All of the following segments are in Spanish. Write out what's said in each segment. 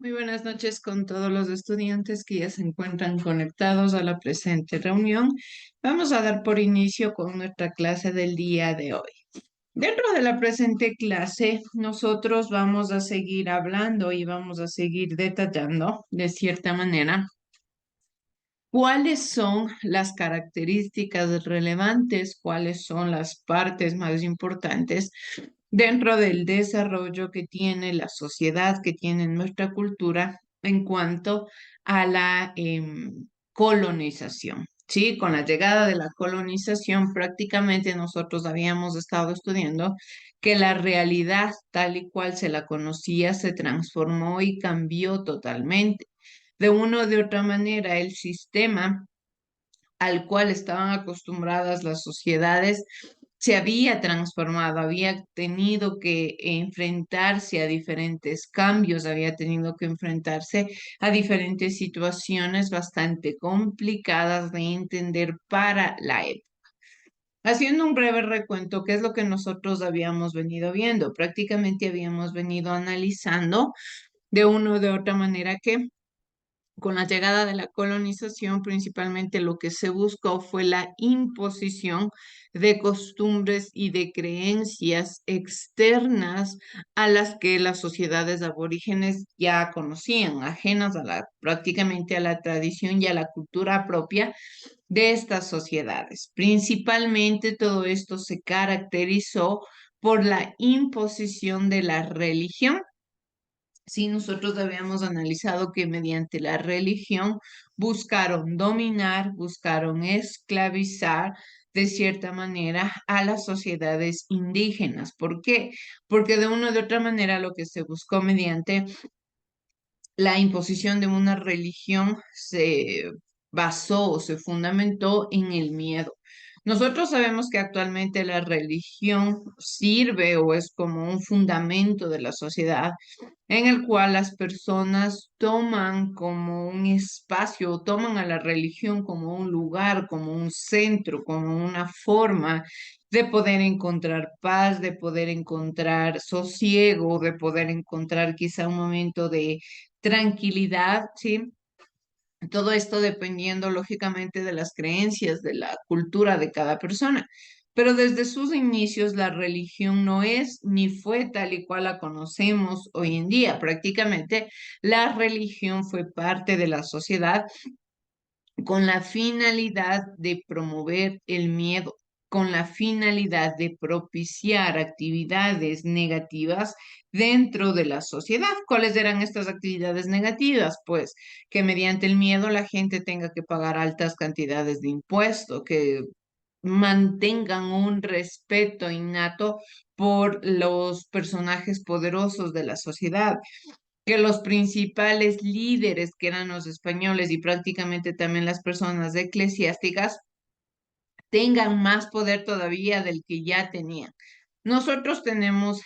Muy buenas noches con todos los estudiantes que ya se encuentran conectados a la presente reunión. Vamos a dar por inicio con nuestra clase del día de hoy. Dentro de la presente clase, nosotros vamos a seguir hablando y vamos a seguir detallando de cierta manera cuáles son las características relevantes, cuáles son las partes más importantes dentro del desarrollo que tiene la sociedad, que tiene nuestra cultura en cuanto a la colonización. Sí, con la llegada de la colonización, prácticamente nosotros habíamos estado estudiando que la realidad tal y cual se la conocía se transformó y cambió totalmente. De una o de otra manera, el sistema al cual estaban acostumbradas las sociedades se había transformado, había tenido que enfrentarse a diferentes cambios, había tenido que enfrentarse a diferentes situaciones bastante complicadas de entender para la época. Haciendo un breve recuento, ¿qué es lo que nosotros habíamos venido viendo? Prácticamente habíamos venido analizando de una o de otra manera que con la llegada de la colonización, principalmente lo que se buscó fue la imposición de costumbres y de creencias externas a las que las sociedades aborígenes ya conocían, ajenas a prácticamente a la tradición y a la cultura propia de estas sociedades. Principalmente todo esto se caracterizó por la imposición de la religión. Sí, nosotros habíamos analizado que mediante la religión buscaron dominar, buscaron esclavizar de cierta manera a las sociedades indígenas. ¿Por qué? Porque de una u otra manera lo que se buscó mediante la imposición de una religión se basó o se fundamentó en el miedo. Nosotros sabemos que actualmente la religión sirve o es como un fundamento de la sociedad en el cual las personas toman como un espacio, toman a la religión como un lugar, como un centro, como una forma de poder encontrar paz, de poder encontrar sosiego, de poder encontrar quizá un momento de tranquilidad, ¿sí? Todo esto dependiendo lógicamente de las creencias, de la cultura de cada persona. Pero desde sus inicios la religión no es ni fue tal y cual la conocemos hoy en día. Prácticamente la religión fue parte de la sociedad con la finalidad de promover el miedo, con la finalidad de propiciar actividades negativas dentro de la sociedad. ¿Cuáles eran estas actividades negativas? Pues que mediante el miedo la gente tenga que pagar altas cantidades de impuestos, que mantengan un respeto innato por los personajes poderosos de la sociedad, que los principales líderes, que eran los españoles y prácticamente también las personas eclesiásticas, tengan más poder todavía del que ya tenían. Nosotros tenemos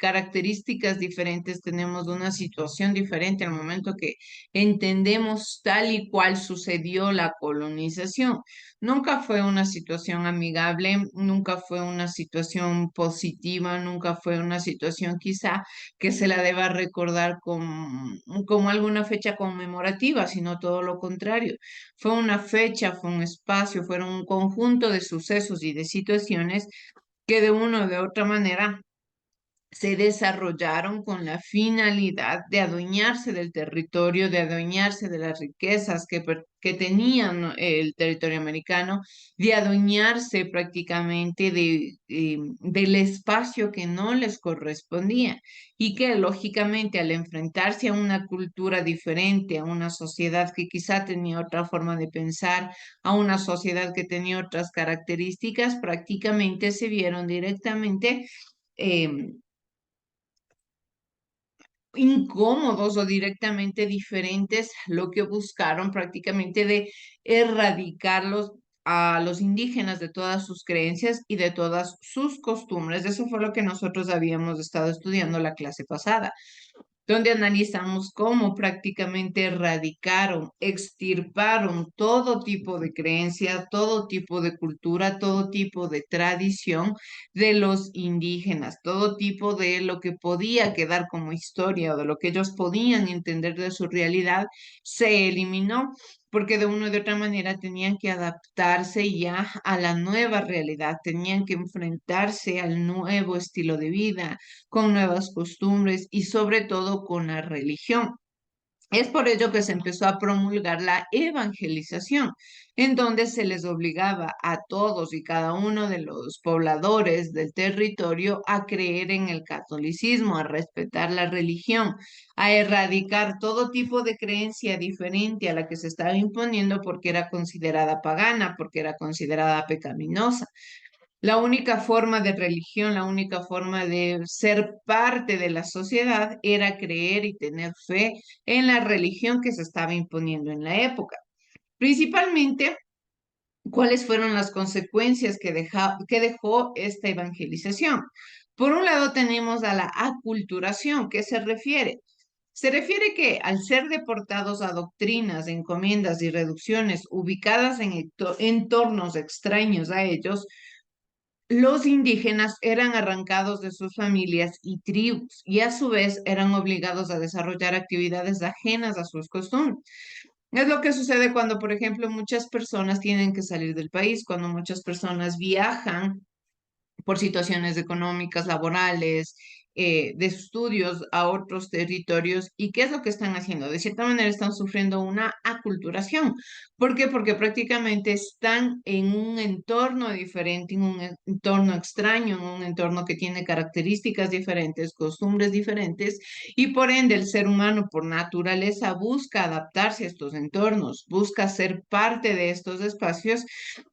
características diferentes, tenemos una situación diferente al momento que entendemos tal y cual sucedió la colonización. Nunca fue una situación amigable, nunca fue una situación positiva, nunca fue una situación quizá que se la deba recordar como alguna fecha conmemorativa, sino todo lo contrario. Fue una fecha, fue un espacio, fueron un conjunto de sucesos y de situaciones que de una o de otra manera se desarrollaron con la finalidad de adueñarse del territorio, de adueñarse de las riquezas que tenían el territorio americano, de adueñarse prácticamente del espacio que no les correspondía y que lógicamente al enfrentarse a una cultura diferente, a una sociedad que quizá tenía otra forma de pensar, a una sociedad que tenía otras características, prácticamente se vieron directamente em, incómodos o directamente diferentes, lo que buscaron prácticamente de erradicarlos a los indígenas de todas sus creencias y de todas sus costumbres. Eso fue lo que nosotros habíamos estado estudiando la clase pasada. donde analizamos cómo prácticamente erradicaron, extirparon todo tipo de creencia, todo tipo de cultura, todo tipo de tradición de los indígenas, todo tipo de lo que podía quedar como historia o de lo que ellos podían entender de su realidad, se eliminó porque de una u otra manera tenían que adaptarse ya a la nueva realidad, tenían que enfrentarse al nuevo estilo de vida, con nuevas costumbres y sobre todo con la religión. Es por ello que se empezó a promulgar la evangelización, en donde se les obligaba a todos y cada uno de los pobladores del territorio a creer en el catolicismo, a respetar la religión, a erradicar todo tipo de creencia diferente a la que se estaba imponiendo porque era considerada pagana, porque era considerada pecaminosa. La única forma de religión, la única forma de ser parte de la sociedad era creer y tener fe en la religión que se estaba imponiendo en la época. Principalmente, ¿cuáles fueron las consecuencias que dejó esta evangelización? Por un lado tenemos a la aculturación, ¿qué se refiere? Se refiere que al ser deportados a doctrinas, encomiendas y reducciones ubicadas en entornos extraños a ellos, los indígenas eran arrancados de sus familias y tribus y a su vez eran obligados a desarrollar actividades ajenas a sus costumbres. Es lo que sucede cuando, por ejemplo, muchas personas tienen que salir del país, cuando muchas personas viajan por situaciones económicas, laborales, de estudios a otros territorios. ¿Y qué es lo que están haciendo? De cierta manera están sufriendo una aculturación. ¿Por qué? Porque prácticamente están en un entorno diferente, en un entorno extraño, en un entorno que tiene características diferentes, costumbres diferentes, y por ende el ser humano por naturaleza busca adaptarse a estos entornos, busca ser parte de estos espacios.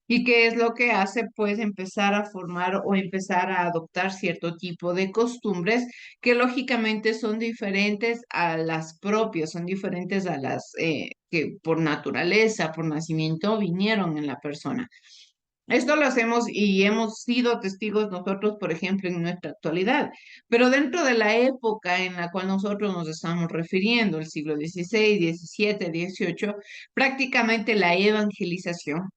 ¿Y qué es lo que hace? Pues empezar a formar o empezar a adoptar cierto tipo de costumbres que lógicamente son diferentes a las propias, son diferentes a las que por naturaleza, por nacimiento vinieron en la persona. Esto lo hacemos y hemos sido testigos nosotros, por ejemplo, en nuestra actualidad, pero dentro de la época en la cual nosotros nos estamos refiriendo, el siglo XVI, XVII, XVIII, prácticamente la evangelización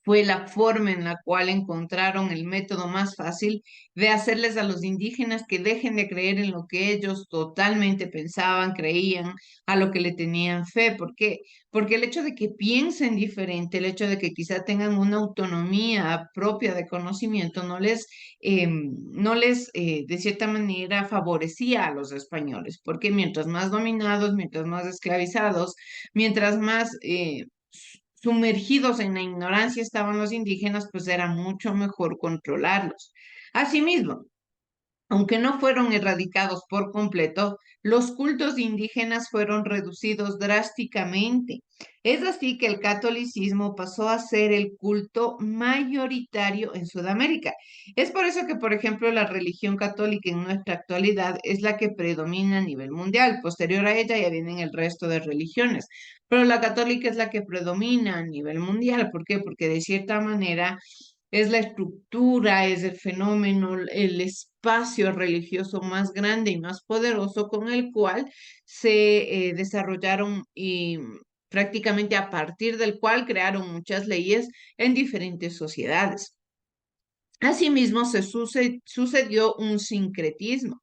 fue la forma en la cual encontraron el método más fácil de hacerles a los indígenas que dejen de creer en lo que ellos totalmente pensaban, creían, a lo que le tenían fe. ¿Por qué? Porque el hecho de que piensen diferente, el hecho de que quizá tengan una autonomía propia de conocimiento, no les de cierta manera favorecía a los españoles, porque mientras más dominados, mientras más esclavizados, mientras más sumergidos en la ignorancia estaban los indígenas, pues era mucho mejor controlarlos. Asimismo, aunque no fueron erradicados por completo, los cultos indígenas fueron reducidos drásticamente. Es así que el catolicismo pasó a ser el culto mayoritario en Sudamérica. Es por eso que, por ejemplo, la religión católica en nuestra actualidad es la que predomina a nivel mundial. Posterior a ella ya vienen el resto de religiones, pero la católica es la que predomina a nivel mundial. ¿Por qué? Porque de cierta manera es la estructura, es el fenómeno, el espacio religioso más grande y más poderoso con el cual se desarrollaron y prácticamente a partir del cual crearon muchas leyes en diferentes sociedades. Asimismo, sucedió un sincretismo.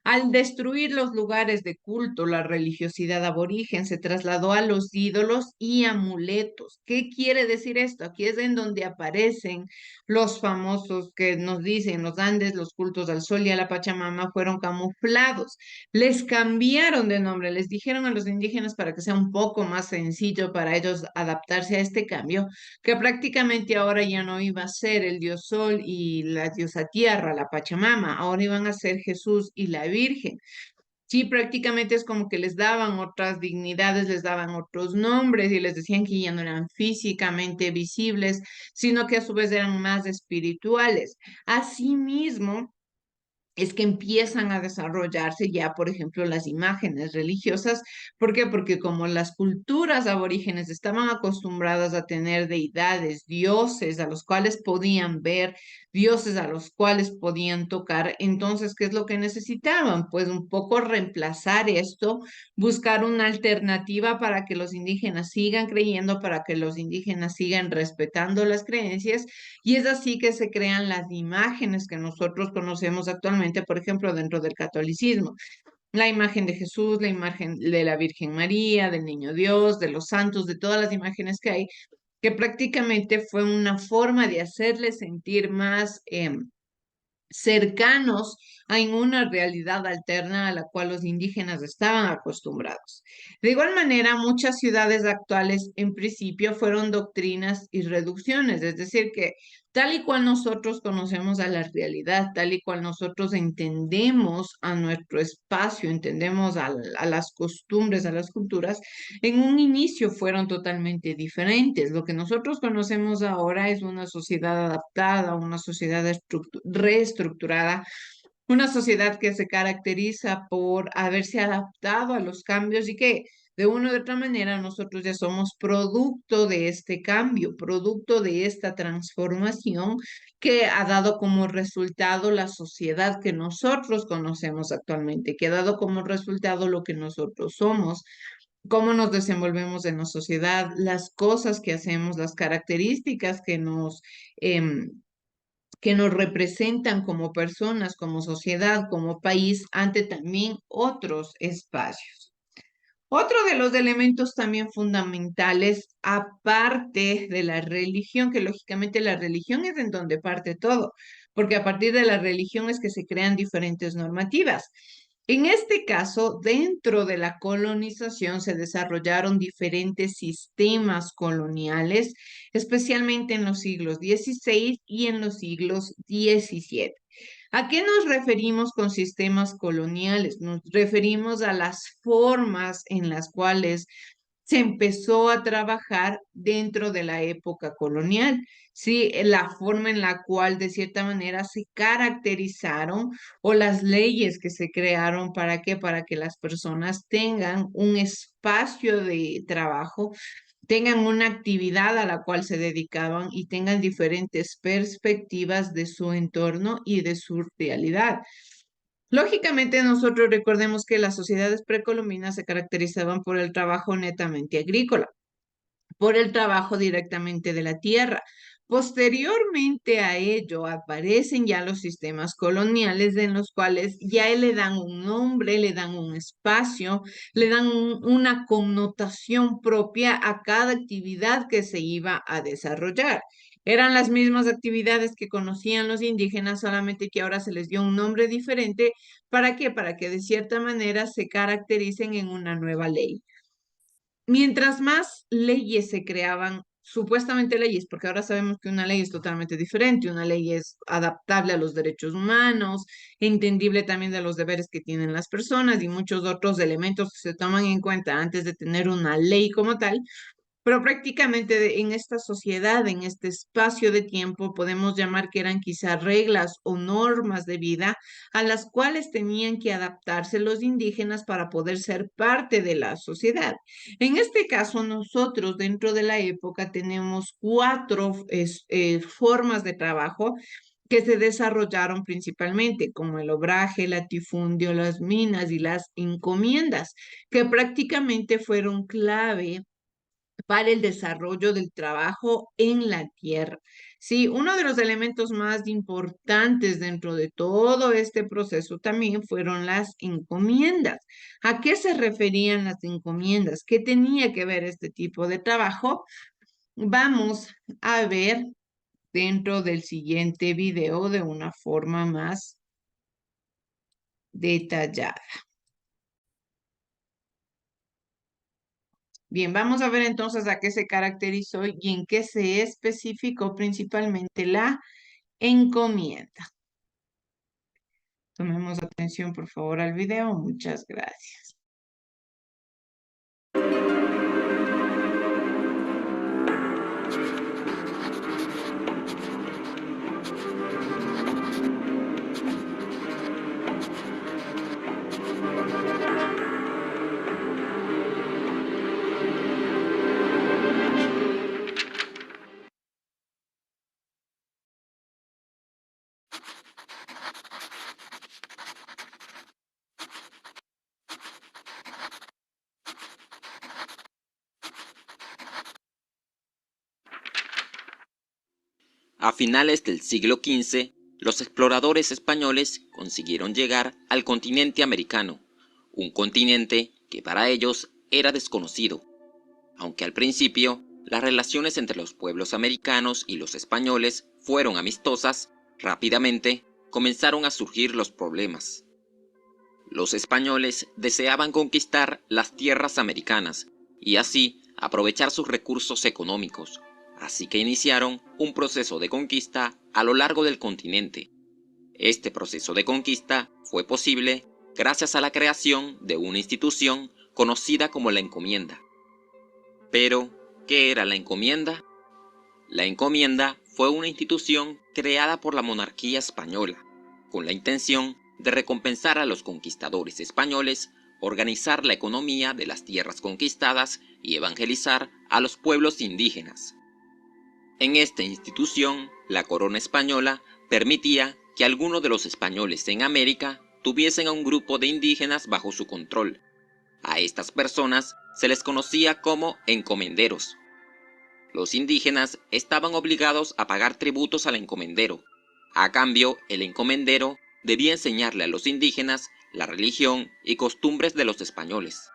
Al destruir los lugares de culto, la religiosidad aborigen se trasladó a los ídolos y amuletos. ¿Qué quiere decir esto? Aquí es en donde aparecen los famosos que nos dicen los Andes, los cultos al sol y a la Pachamama fueron camuflados. Les cambiaron de nombre, les dijeron a los indígenas para que sea un poco más sencillo para ellos adaptarse a este cambio, que prácticamente ahora ya no iba a ser el dios sol y la diosa tierra, la Pachamama, ahora iban a ser Jesús y la Virgen. Sí, prácticamente es como que les daban otras dignidades, les daban otros nombres y les decían que ya no eran físicamente visibles, sino que a su vez eran más espirituales. Asimismo, es que empiezan a desarrollarse ya, por ejemplo, las imágenes religiosas. ¿Por qué? Porque como las culturas aborígenes estaban acostumbradas a tener deidades, dioses a los cuales podían ver, dioses a los cuales podían tocar, entonces, ¿qué es lo que necesitaban? Pues un poco reemplazar esto, buscar una alternativa para que los indígenas sigan creyendo, para que los indígenas sigan respetando las creencias, y es así que se crean las imágenes que nosotros conocemos actualmente, por ejemplo, dentro del catolicismo. La imagen de Jesús, la imagen de la Virgen María, del Niño Dios, de los santos, de todas las imágenes que hay, que prácticamente fue una forma de hacerles sentir más cercanos a una realidad alterna a la cual los indígenas estaban acostumbrados. De igual manera, muchas ciudades actuales en principio fueron doctrinas y reducciones, es decir, que tal y cual nosotros conocemos a la realidad, tal y cual nosotros entendemos a nuestro espacio, entendemos a las costumbres, a las culturas, en un inicio fueron totalmente diferentes. Lo que nosotros conocemos ahora es una sociedad adaptada, una sociedad reestructurada, una sociedad que se caracteriza por haberse adaptado a los cambios y que de una u otra manera nosotros ya somos producto de este cambio, producto de esta transformación que ha dado como resultado la sociedad que nosotros conocemos actualmente, que ha dado como resultado lo que nosotros somos, cómo nos desenvolvemos en la sociedad, las cosas que hacemos, las características que nos representan como personas, como sociedad, como país, ante también otros espacios. Otro de los elementos también fundamentales, aparte de la religión, que lógicamente la religión es en donde parte todo, porque a partir de la religión es que se crean diferentes normativas. En este caso, dentro de la colonización se desarrollaron diferentes sistemas coloniales, especialmente en los siglos XVI y en los siglos XVII. ¿A qué nos referimos con sistemas coloniales? Nos referimos a las formas en las cuales se empezó a trabajar dentro de la época colonial, ¿sí? La forma en la cual de cierta manera se caracterizaron o las leyes que se crearon, ¿para qué? Para que las personas tengan un espacio de trabajo, tengan una actividad a la cual se dedicaban y tengan diferentes perspectivas de su entorno y de su realidad. Lógicamente, nosotros recordemos que las sociedades precolombinas se caracterizaban por el trabajo netamente agrícola, por el trabajo directamente de la tierra. Posteriormente a ello aparecen ya los sistemas coloniales en los cuales ya le dan un nombre, le dan un espacio, le dan una connotación propia a cada actividad que se iba a desarrollar. Eran las mismas actividades que conocían los indígenas, solamente que ahora se les dio un nombre diferente. ¿Para qué? Para que de cierta manera se caractericen en una nueva ley. Mientras más leyes se creaban, supuestamente leyes, porque ahora sabemos que una ley es totalmente diferente, una ley es adaptable a los derechos humanos, entendible también de los deberes que tienen las personas y muchos otros elementos que se toman en cuenta antes de tener una ley como tal, pero prácticamente en esta sociedad, en este espacio de tiempo, podemos llamar que eran quizá reglas o normas de vida a las cuales tenían que adaptarse los indígenas para poder ser parte de la sociedad. En este caso, nosotros dentro de la época tenemos cuatro formas de trabajo que se desarrollaron principalmente, como el obraje, el latifundio, las minas y las encomiendas, que prácticamente fueron clave para el desarrollo del trabajo en la tierra. Sí, uno de los elementos más importantes dentro de todo este proceso también fueron las encomiendas. ¿A qué se referían las encomiendas? ¿Qué tenía que ver este tipo de trabajo? Vamos a ver dentro del siguiente video de una forma más detallada. Bien, vamos a ver entonces a qué se caracterizó y en qué se especificó principalmente la encomienda. Tomemos atención, por favor, al video. Muchas gracias. A finales del siglo XV, los exploradores españoles consiguieron llegar al continente americano, un continente que para ellos era desconocido. Aunque al principio las relaciones entre los pueblos americanos y los españoles fueron amistosas, rápidamente comenzaron a surgir los problemas. Los españoles deseaban conquistar las tierras americanas y así aprovechar sus recursos económicos, así que iniciaron un proceso de conquista a lo largo del continente. Este proceso de conquista fue posible gracias a la creación de una institución conocida como la encomienda. Pero, ¿qué era la encomienda? La encomienda fue una institución creada por la monarquía española, con la intención de recompensar a los conquistadores españoles, organizar la economía de las tierras conquistadas y evangelizar a los pueblos indígenas. En esta institución, la corona española permitía que algunos de los españoles en América tuviesen a un grupo de indígenas bajo su control. A estas personas se les conocía como encomenderos. Los indígenas estaban obligados a pagar tributos al encomendero. A cambio, el encomendero debía enseñarle a los indígenas la religión y costumbres de los españoles.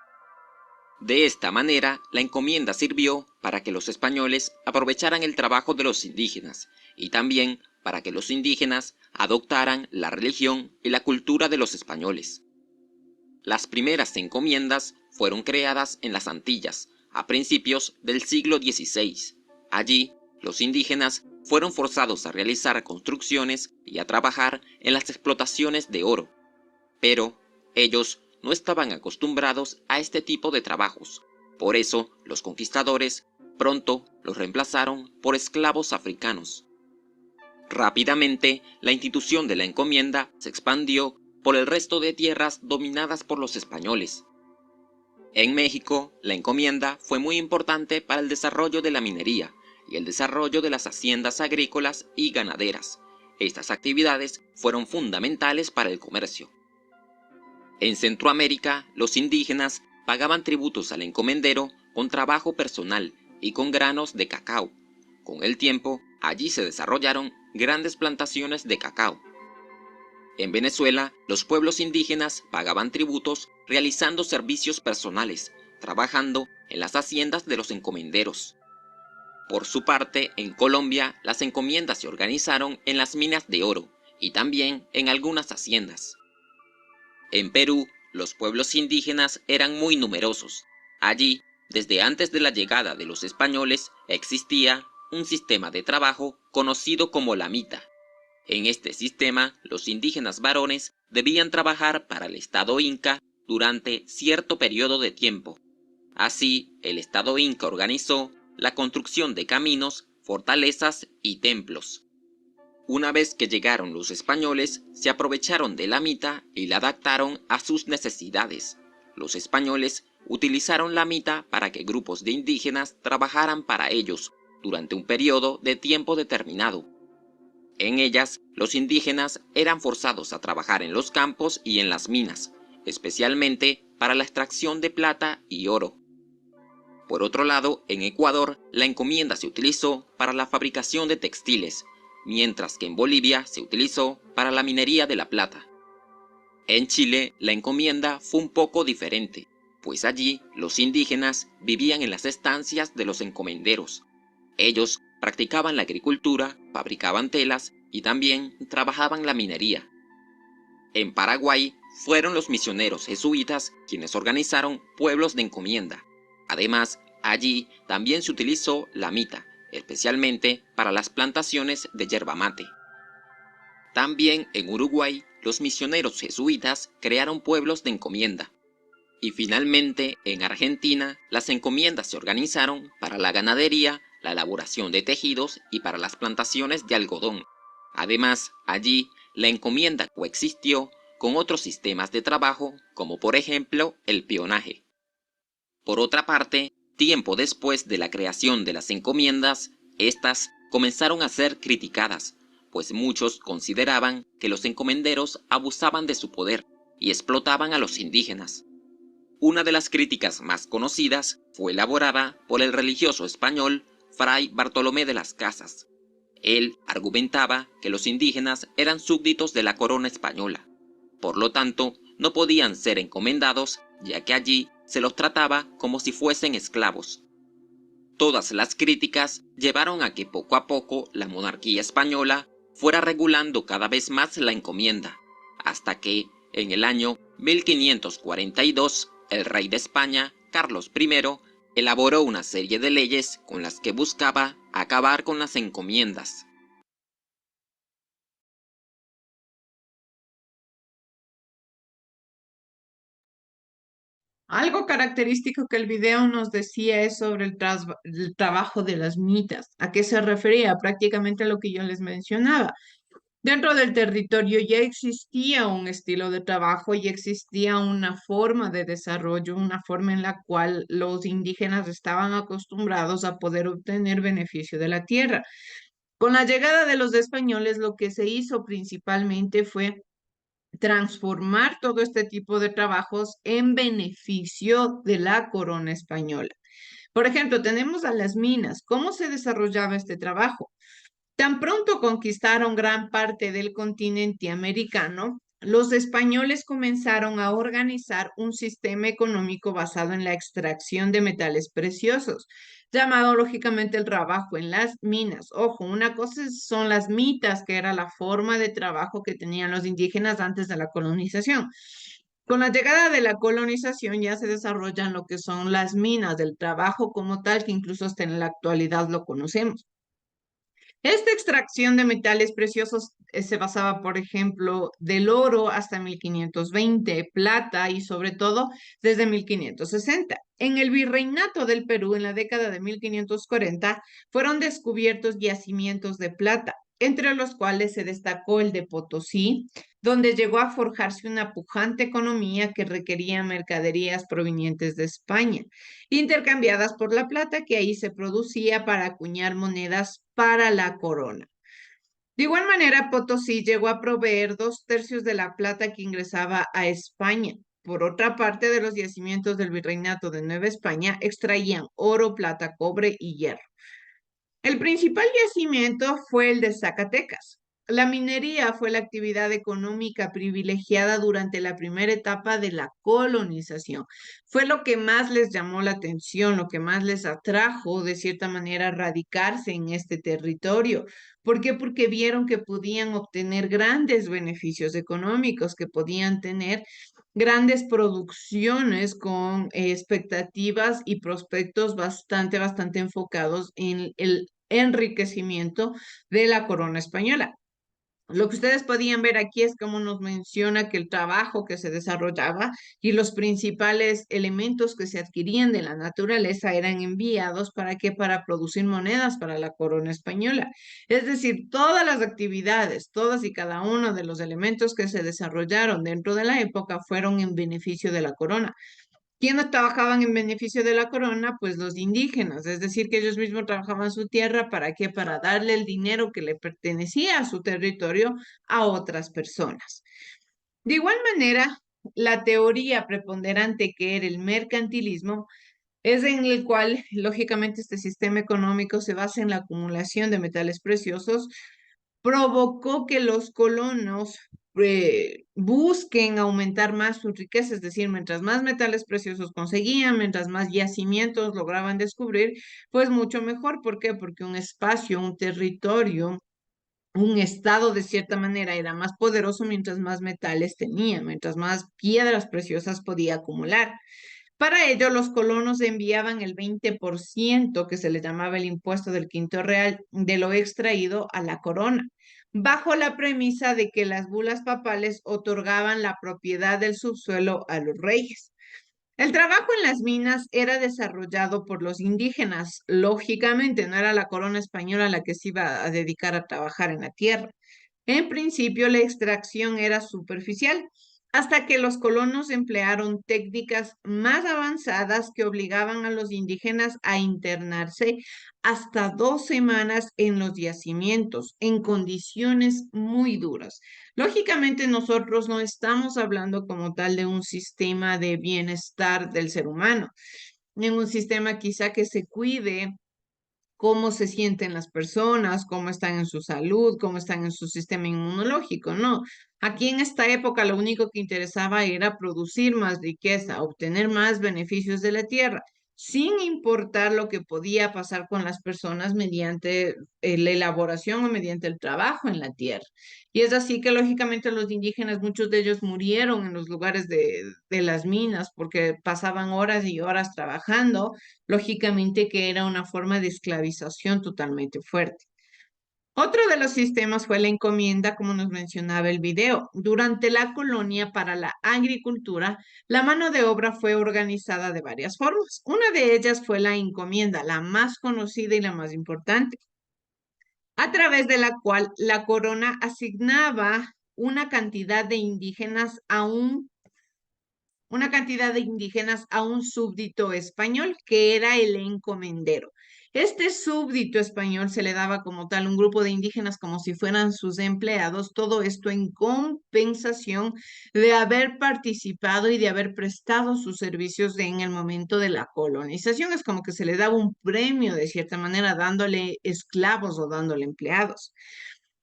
De esta manera, la encomienda sirvió para que los españoles aprovecharan el trabajo de los indígenas y también para que los indígenas adoptaran la religión y la cultura de los españoles. Las primeras encomiendas fueron creadas en las Antillas a principios del siglo XVI. Allí, los indígenas fueron forzados a realizar construcciones y a trabajar en las explotaciones de oro. Pero ellos no estaban acostumbrados a este tipo de trabajos. Por eso, los conquistadores pronto los reemplazaron por esclavos africanos. Rápidamente, la institución de la encomienda se expandió por el resto de tierras dominadas por los españoles. En México, la encomienda fue muy importante para el desarrollo de la minería y el desarrollo de las haciendas agrícolas y ganaderas. Estas actividades fueron fundamentales para el comercio. En Centroamérica, los indígenas pagaban tributos al encomendero con trabajo personal y con granos de cacao. Con el tiempo, allí se desarrollaron grandes plantaciones de cacao. En Venezuela, los pueblos indígenas pagaban tributos realizando servicios personales, trabajando en las haciendas de los encomenderos. Por su parte, en Colombia, las encomiendas se organizaron en las minas de oro y también en algunas haciendas. En Perú, los pueblos indígenas eran muy numerosos. Allí, desde antes de la llegada de los españoles, existía un sistema de trabajo conocido como la mita. En este sistema, los indígenas varones debían trabajar para el Estado Inca durante cierto periodo de tiempo. Así, el Estado Inca organizó la construcción de caminos, fortalezas y templos. Una vez que llegaron los españoles, se aprovecharon de la mita y la adaptaron a sus necesidades. Los españoles utilizaron la mita para que grupos de indígenas trabajaran para ellos durante un periodo de tiempo determinado. En ellas, los indígenas eran forzados a trabajar en los campos y en las minas, especialmente para la extracción de plata y oro. Por otro lado, en Ecuador, la encomienda se utilizó para la fabricación de textiles, mientras que en Bolivia se utilizó para la minería de la plata. En Chile, la encomienda fue un poco diferente, pues allí los indígenas vivían en las estancias de los encomenderos. Ellos practicaban la agricultura, fabricaban telas y también trabajaban la minería. En Paraguay fueron los misioneros jesuitas quienes organizaron pueblos de encomienda. Además, allí también se utilizó la mita, especialmente para las plantaciones de yerba mate. También en Uruguay, los misioneros jesuitas crearon pueblos de encomienda. Y finalmente, en Argentina, las encomiendas se organizaron para la ganadería, la elaboración de tejidos y para las plantaciones de algodón. Además, allí, la encomienda coexistió con otros sistemas de trabajo, como por ejemplo el peonaje. Por otra parte, tiempo después de la creación de las encomiendas, estas comenzaron a ser criticadas, pues muchos consideraban que los encomenderos abusaban de su poder y explotaban a los indígenas. Una de las críticas más conocidas fue elaborada por el religioso español Fray Bartolomé de las Casas. Él argumentaba que los indígenas eran súbditos de la corona española. Por lo tanto, no podían ser encomendados, ya que allí se los trataba como si fuesen esclavos. Todas las críticas llevaron a que poco a poco la monarquía española fuera regulando cada vez más la encomienda, hasta que, en el año 1542, el rey de España, Carlos I, elaboró una serie de leyes con las que buscaba acabar con las encomiendas. Algo característico que el video nos decía es sobre el trabajo de las mitas. ¿A qué se refería? Prácticamente a lo que yo les mencionaba. Dentro del territorio ya existía un estilo de trabajo y existía una forma de desarrollo, una forma en la cual los indígenas estaban acostumbrados a poder obtener beneficio de la tierra. Con la llegada de los españoles, lo que se hizo principalmente fue transformar todo este tipo de trabajos en beneficio de la corona española. Por ejemplo, tenemos a las minas. ¿Cómo se desarrollaba este trabajo? Tan pronto conquistaron gran parte del continente americano, los españoles comenzaron a organizar un sistema económico basado en la extracción de metales preciosos, llamado lógicamente el trabajo en las minas. Ojo, una cosa son las mitas, que era la forma de trabajo que tenían los indígenas antes de la colonización. Con la llegada de la colonización ya se desarrollan lo que son las minas, del trabajo como tal, que incluso hasta en la actualidad lo conocemos. Esta extracción de metales preciosos se basaba, por ejemplo, del oro hasta 1520, plata y sobre todo desde 1560. En el virreinato del Perú, en la década de 1540, fueron descubiertos yacimientos de plata, entre los cuales se destacó el de Potosí, donde llegó a forjarse una pujante economía que requería mercaderías provenientes de España, intercambiadas por la plata que ahí se producía para acuñar monedas para la corona. De igual manera, Potosí llegó a proveer 2/3 de la plata que ingresaba a España. Por otra parte, de los yacimientos del Virreinato de Nueva España extraían oro, plata, cobre y hierro. El principal yacimiento fue el de Zacatecas. La minería fue la actividad económica privilegiada durante la primera etapa de la colonización. Fue lo que más les llamó la atención, lo que más les atrajo de cierta manera a radicarse en este territorio. ¿Por qué? Porque vieron que podían obtener grandes beneficios económicos, que podían tener grandes producciones con expectativas y prospectos bastante enfocados en el enriquecimiento de la corona española. Lo que ustedes podían ver aquí es cómo nos menciona que el trabajo que se desarrollaba y los principales elementos que se adquirían de la naturaleza eran enviados para qué, para producir monedas para la corona española. Es decir, todas las actividades, todas y cada uno de los elementos que se desarrollaron dentro de la época fueron en beneficio de la corona. ¿Quiénes trabajaban en beneficio de la corona? Pues los indígenas, es decir, que ellos mismos trabajaban su tierra, ¿para qué? Para darle el dinero que le pertenecía a su territorio a otras personas. De igual manera, la teoría preponderante que era el mercantilismo es en el cual, lógicamente, este sistema económico se basa en la acumulación de metales preciosos, provocó que los colonos busquen aumentar más su riqueza, es decir, mientras más metales preciosos conseguían, mientras más yacimientos lograban descubrir, pues mucho mejor. ¿Por qué? Porque un espacio, un territorio, un estado de cierta manera era más poderoso mientras más metales tenía, mientras más piedras preciosas podía acumular. Para ello, los colonos enviaban el 20%, que se le llamaba el impuesto del quinto real, de lo extraído a la corona, bajo la premisa de que las bulas papales otorgaban la propiedad del subsuelo a los reyes. El trabajo en las minas era desarrollado por los indígenas. Lógicamente, no era la corona española la que se iba a dedicar a trabajar en la tierra. En principio, la extracción era superficial. hasta que los colonos emplearon técnicas más avanzadas que obligaban a los indígenas a internarse hasta 2 semanas en los yacimientos, en condiciones muy duras. Lógicamente, nosotros no estamos hablando como tal de un sistema de bienestar del ser humano, en un sistema quizá que se cuide cómo se sienten las personas, cómo están en su salud, cómo están en su sistema inmunológico. No, aquí en esta época lo único que interesaba era producir más riqueza, obtener más beneficios de la tierra, sin importar lo que podía pasar con las personas mediante la elaboración o mediante el trabajo en la tierra. Y es así que lógicamente los indígenas, muchos de ellos murieron en los lugares de las minas porque pasaban horas y horas trabajando, lógicamente que era una forma de esclavización totalmente fuerte. Otro de los sistemas fue la encomienda, como nos mencionaba el video. Durante la colonia para la agricultura, la mano de obra fue organizada de varias formas. Una de ellas fue la encomienda, la más conocida y la más importante, a través de la cual la corona asignaba una cantidad de indígenas a un súbdito español que era el encomendero. Este súbdito español se le daba como tal un grupo de indígenas como si fueran sus empleados, todo esto en compensación de haber participado y de haber prestado sus servicios en el momento de la colonización. Es como que se le daba un premio de cierta manera dándole esclavos o dándole empleados.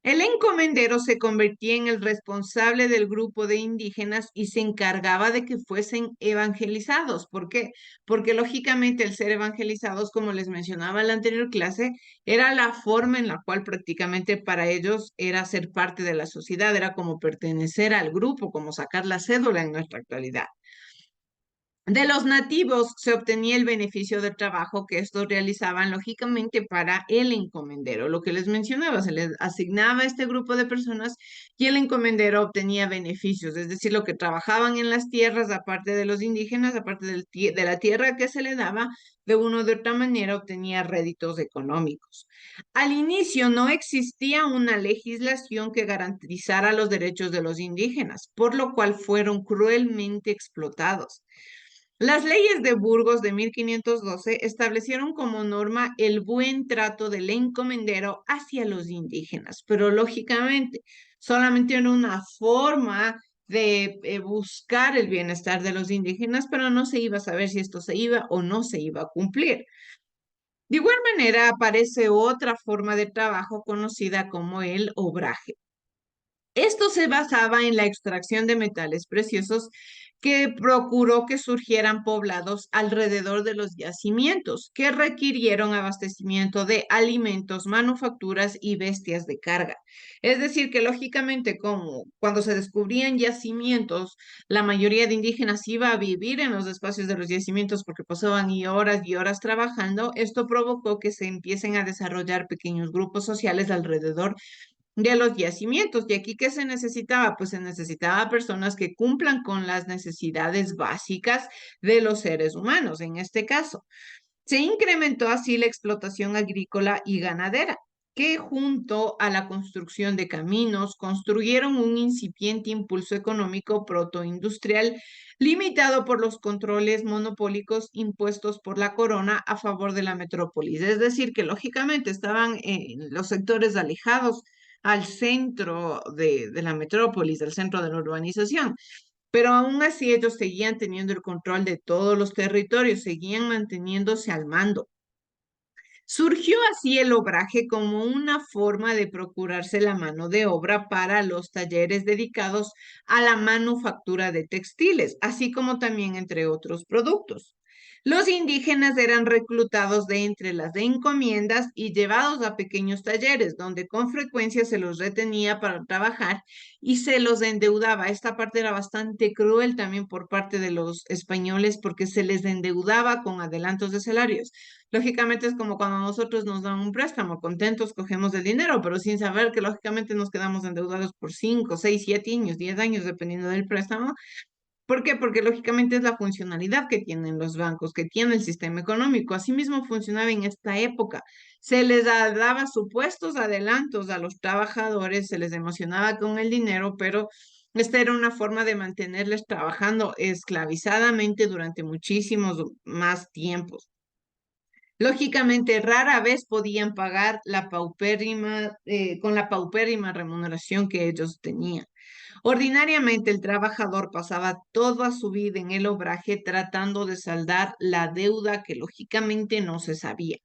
El encomendero se convertía en el responsable del grupo de indígenas y se encargaba de que fuesen evangelizados. ¿Por qué? Porque lógicamente el ser evangelizados, como les mencionaba en la anterior clase, era la forma en la cual prácticamente para ellos era ser parte de la sociedad, era como pertenecer al grupo, como sacar la cédula en nuestra actualidad. De los nativos se obtenía el beneficio del trabajo que estos realizaban, lógicamente, para el encomendero. Lo que les mencionaba, se les asignaba a este grupo de personas y el encomendero obtenía beneficios, es decir, lo que trabajaban en las tierras, aparte de los indígenas, aparte de la tierra que se le daba, de una u otra manera obtenía réditos económicos. Al inicio no existía una legislación que garantizara los derechos de los indígenas, por lo cual fueron cruelmente explotados. Las leyes de Burgos de 1512 establecieron como norma el buen trato del encomendero hacia los indígenas, pero lógicamente solamente era una forma de buscar el bienestar de los indígenas, pero no se iba a saber si esto se iba o no se iba a cumplir. De igual manera aparece otra forma de trabajo conocida como el obraje. Esto se basaba en la extracción de metales preciosos que procuró que surgieran poblados alrededor de los yacimientos, que requirieron abastecimiento de alimentos, manufacturas y bestias de carga. Es decir, que lógicamente, como cuando se descubrían yacimientos, la mayoría de indígenas iba a vivir en los espacios de los yacimientos porque pasaban y horas trabajando, esto provocó que se empiecen a desarrollar pequeños grupos sociales alrededor de los yacimientos. ¿Y aquí qué se necesitaba? Pues se necesitaba personas que cumplan con las necesidades básicas de los seres humanos, en este caso. Se incrementó así la explotación agrícola y ganadera, que junto a la construcción de caminos construyeron un incipiente impulso económico protoindustrial limitado por los controles monopólicos impuestos por la corona a favor de la metrópolis. Es decir, que lógicamente estaban en los sectores alejados al centro de la metrópolis, del centro de la urbanización. Pero aún así ellos seguían teniendo el control de todos los territorios, seguían manteniéndose al mando. Surgió así el obraje como una forma de procurarse la mano de obra para los talleres dedicados a la manufactura de textiles, así como también entre otros productos. Los indígenas eran reclutados de entre las encomiendas y llevados a pequeños talleres, donde con frecuencia se los retenía para trabajar y se los endeudaba. Esta parte era bastante cruel también por parte de los españoles porque se les endeudaba con adelantos de salarios. Lógicamente es como cuando a nosotros nos dan un préstamo, contentos cogemos el dinero, pero sin saber que lógicamente nos quedamos endeudados por 5, 6, 7 años, 10 años, dependiendo del préstamo. ¿Por qué? Porque lógicamente es la funcionalidad que tienen los bancos, que tiene el sistema económico. Asimismo funcionaba en esta época. Se les daba supuestos adelantos a los trabajadores, se les emocionaba con el dinero, pero Esta era una forma de mantenerles trabajando esclavizadamente durante muchísimos más tiempos. Lógicamente, rara vez podían pagar con la paupérrima remuneración que ellos tenían. Ordinariamente, el trabajador pasaba toda su vida en el obraje tratando de saldar la deuda que lógicamente no se sabía.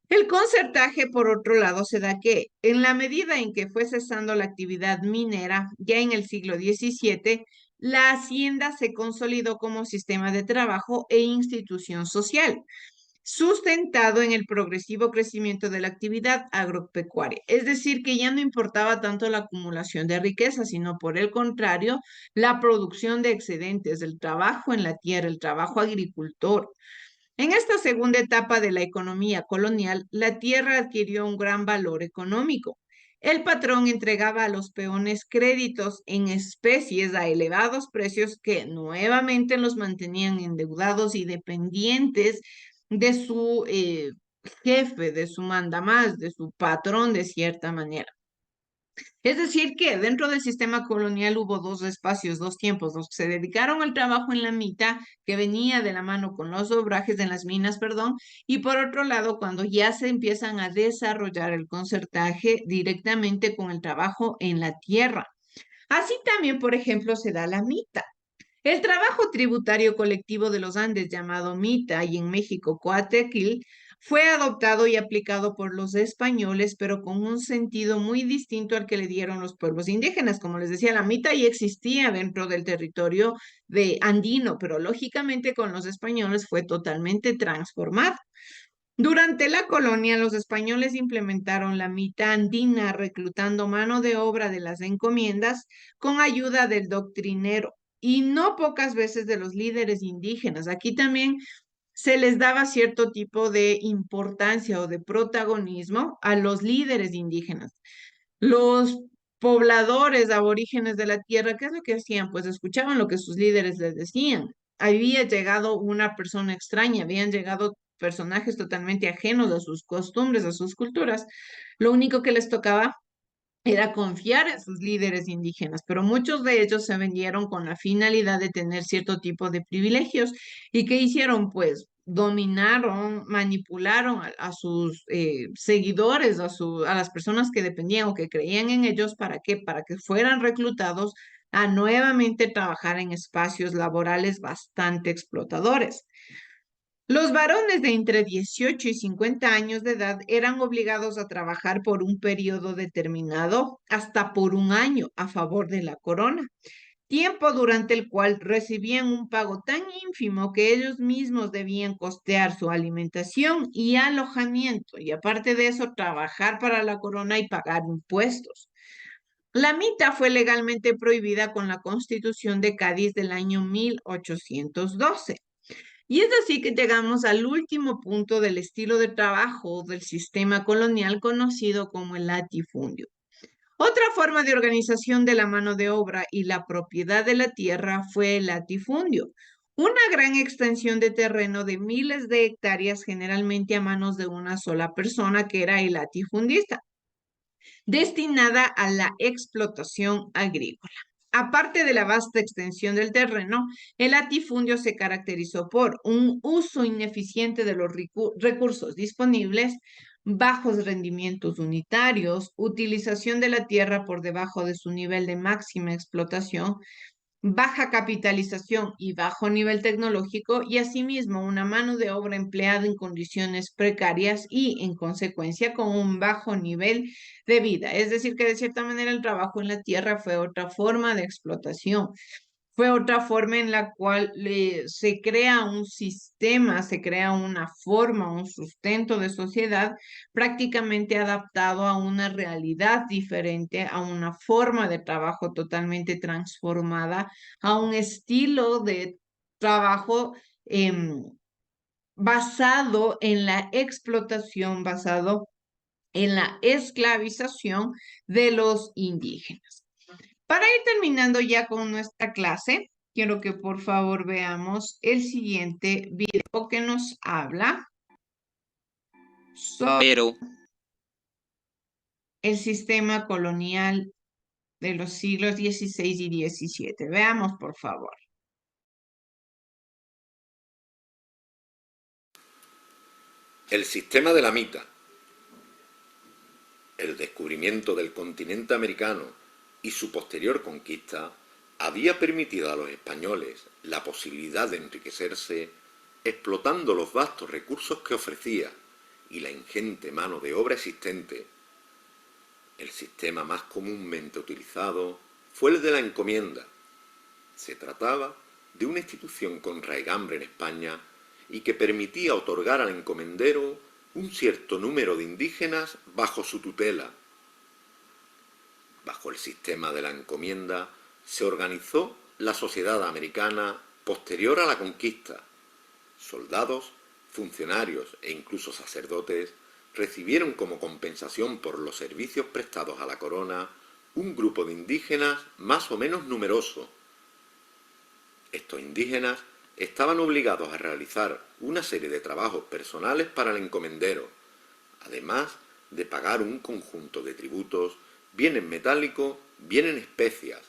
El concertaje, por otro lado, se da que, en la medida en que fue cesando la actividad minera, ya en el siglo XVII, la hacienda se consolidó como sistema de trabajo e institución social, sustentado en el progresivo crecimiento de la actividad agropecuaria. Es decir, que ya no importaba tanto la acumulación de riqueza, sino por el contrario, la producción de excedentes, el trabajo en la tierra, el trabajo agricultor. En esta segunda etapa de la economía colonial, la tierra adquirió un gran valor económico. El patrón entregaba a los peones créditos en especies a elevados precios que nuevamente los mantenían endeudados y dependientes de su jefe, de su mandamás, de su patrón de cierta manera. Es decir, que dentro del sistema colonial hubo dos espacios, dos tiempos, los que se dedicaron al trabajo en la mitad, que venía de la mano con los obrajes en las minas, perdón, y por otro lado, cuando ya se empiezan a desarrollar el concertaje directamente con el trabajo en la tierra. Así también, por ejemplo, se da la mita. El trabajo tributario colectivo de los Andes, llamado mita, y en México coatequil, fue adoptado y aplicado por los españoles, pero con un sentido muy distinto al que le dieron los pueblos indígenas. Como les decía, la mita ya existía dentro del territorio de andino, pero lógicamente con los españoles fue totalmente transformado. Durante la colonia, los españoles implementaron la mita andina, reclutando mano de obra de las encomiendas con ayuda del doctrinero y no pocas veces de los líderes indígenas. Aquí también se les daba cierto tipo de importancia o de protagonismo a los líderes indígenas. Los pobladores aborígenes de la tierra, ¿qué es lo que hacían? Pues escuchaban lo que sus líderes les decían. Había llegado una persona extraña, habían llegado personajes totalmente ajenos a sus costumbres, a sus culturas. Lo único que les tocaba era confiar en sus líderes indígenas, pero muchos de ellos se vendieron con la finalidad de tener cierto tipo de privilegios. ¿Y qué hicieron? Pues dominaron, manipularon a sus seguidores, a las personas que dependían o que creían en ellos. ¿Para qué? Para que fueran reclutados a nuevamente trabajar en espacios laborales bastante explotadores. Los varones de entre 18 y 50 años de edad eran obligados a trabajar por un periodo determinado, hasta por un año, a favor de la corona, tiempo durante el cual recibían un pago tan ínfimo que ellos mismos debían costear su alimentación y alojamiento, y aparte de eso, trabajar para la corona y pagar impuestos. La mita fue legalmente prohibida con la Constitución de Cádiz del año 1812. Y es así que llegamos al último punto del estilo de trabajo del sistema colonial conocido como el latifundio. Otra forma de organización de la mano de obra y la propiedad de la tierra fue el latifundio, una gran extensión de terreno de miles de hectáreas, generalmente a manos de una sola persona, que era el latifundista, destinada a la explotación agrícola. Aparte de la vasta extensión del terreno, el latifundio se caracterizó por un uso ineficiente de los recursos disponibles, bajos rendimientos unitarios, utilización de la tierra por debajo de su nivel de máxima explotación, baja capitalización y bajo nivel tecnológico, y asimismo una mano de obra empleada en condiciones precarias y en consecuencia con un bajo nivel de vida. Es decir, que de cierta manera el trabajo en la tierra fue otra forma de explotación. Fue otra forma en la cual se crea un sistema, se crea una forma, un sustento de sociedad prácticamente adaptado a una realidad diferente, a una forma de trabajo totalmente transformada, a un estilo de trabajo basado en la explotación, basado en la esclavización de los indígenas. Para ir terminando ya con nuestra clase, quiero que por favor veamos el siguiente video que nos habla sobre Pero el sistema colonial de los siglos XVI y XVII. Veamos, por favor. El sistema de la mita. El descubrimiento del continente americano y su posterior conquista había permitido a los españoles la posibilidad de enriquecerse explotando los vastos recursos que ofrecía y la ingente mano de obra existente. El sistema más comúnmente utilizado fue el de la encomienda. Se trataba de una institución con raigambre en España y que permitía otorgar al encomendero un cierto número de indígenas bajo su tutela. Bajo el sistema de la encomienda se organizó la sociedad americana posterior a la conquista. Soldados, funcionarios e incluso sacerdotes recibieron como compensación por los servicios prestados a la corona un grupo de indígenas más o menos numeroso. Estos indígenas estaban obligados a realizar una serie de trabajos personales para el encomendero, además de pagar un conjunto de tributos, bien en metálico, bien en especias,